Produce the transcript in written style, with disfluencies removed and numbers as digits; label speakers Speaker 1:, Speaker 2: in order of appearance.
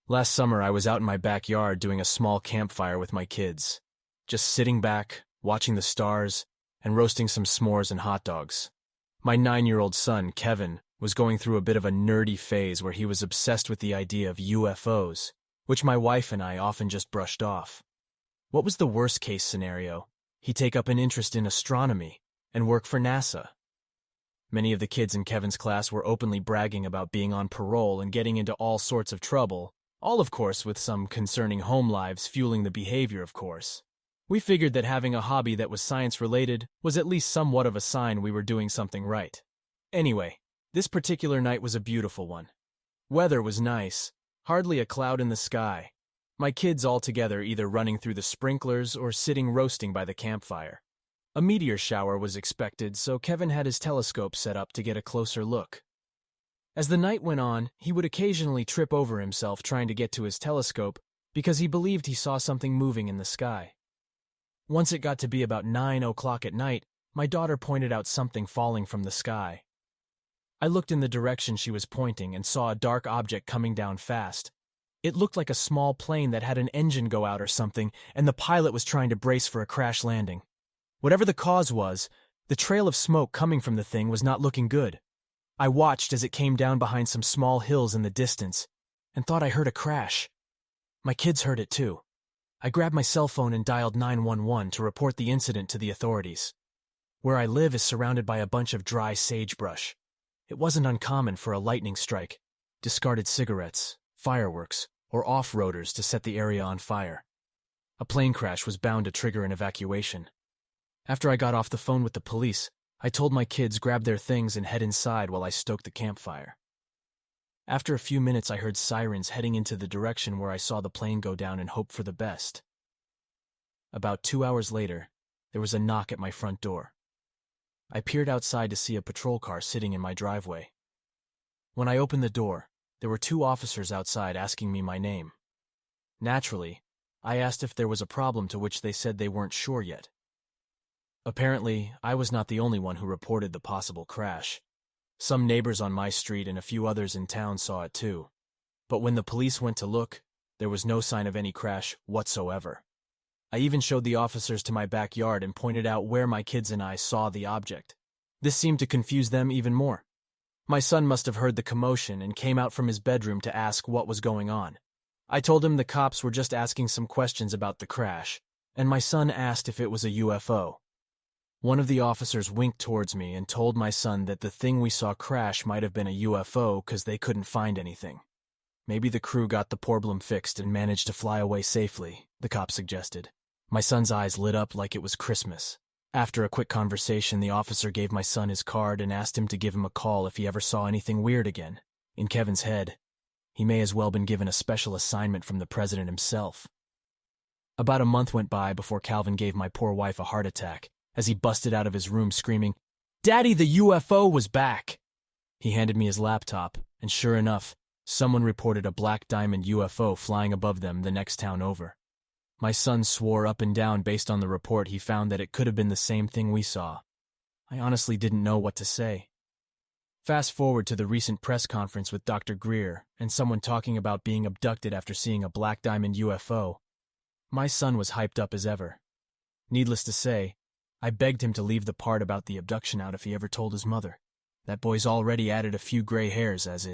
Speaker 1: Last summer, I was out in my backyard doing a small campfire with my kids, just sitting back, watching the stars, and roasting some s'mores and hot dogs. My 9-year-old son, Kevin, was going through a bit of a nerdy phase where he was obsessed with the idea of UFOs, which my wife and I often just brushed off. What was the worst-case scenario? He'd take up an interest in astronomy and work for NASA. Many of the kids in Kevin's class were openly bragging about being on parole and getting into all sorts of trouble, all of course with some concerning home lives fueling the behavior, of course. We figured that having a hobby that was science-related was at least somewhat of a sign we were doing something right. Anyway, this particular night was a beautiful one. Weather was nice, hardly a cloud in the sky. My kids all together either running through the sprinklers or sitting roasting by the campfire. A meteor shower was expected, so Kevin had his telescope set up to get a closer look. As the night went on, he would occasionally trip over himself trying to get to his telescope because he believed he saw something moving in the sky. Once it got to be about 9 o'clock at night, my daughter pointed out something falling from the sky. I looked in the direction she was pointing and saw a dark object coming down fast. It looked like a small plane that had an engine go out or something, and the pilot was trying to brace for a crash landing. Whatever the cause was, the trail of smoke coming from the thing was not looking good. I watched as it came down behind some small hills in the distance and thought I heard a crash. My kids heard it too. I grabbed my cell phone and dialed 911 to report the incident to the authorities. Where I live is surrounded by a bunch of dry sagebrush. It wasn't uncommon for a lightning strike, discarded cigarettes, fireworks, or off-roaders to set the area on fire. A plane crash was bound to trigger an evacuation. After I got off the phone with the police, I told my kids grab their things and head inside while I stoked the campfire. After a few minutes, I heard sirens heading into the direction where I saw the plane go down and hoped for the best. About 2 hours later, there was a knock at my front door. I peered outside to see a patrol car sitting in my driveway. When I opened the door, there were 2 officers outside asking me my name. Naturally, I asked if there was a problem, to which they said they weren't sure yet. Apparently, I was not the only one who reported the possible crash. Some neighbors on my street and a few others in town saw it too. But when the police went to look, there was no sign of any crash whatsoever. I even showed the officers to my backyard and pointed out where my kids and I saw the object. This seemed to confuse them even more. My son must have heard the commotion and came out from his bedroom to ask what was going on. I told him the cops were just asking some questions about the crash, and my son asked if it was a UFO. One of the officers winked towards me and told my son that the thing we saw crash might have been a UFO because they couldn't find anything. Maybe the crew got the problem fixed and managed to fly away safely, the cop suggested. My son's eyes lit up like it was Christmas. After a quick conversation, the officer gave my son his card and asked him to give him a call if he ever saw anything weird again. In Kevin's head, he may as well been given a special assignment from the president himself. About a month went by before Calvin gave my poor wife a heart attack, as he busted out of his room screaming, "Daddy, the UFO was back!" He handed me his laptop, and sure enough, someone reported a black diamond UFO flying above them the next town over. My son swore up and down based on the report he found that it could have been the same thing we saw. I honestly didn't know what to say. Fast forward to the recent press conference with Dr. Greer and someone talking about being abducted after seeing a black diamond UFO. My son was hyped up as ever. Needless to say, I begged him to leave the part about the abduction out if he ever told his mother. That boy's already added a few gray hairs as is.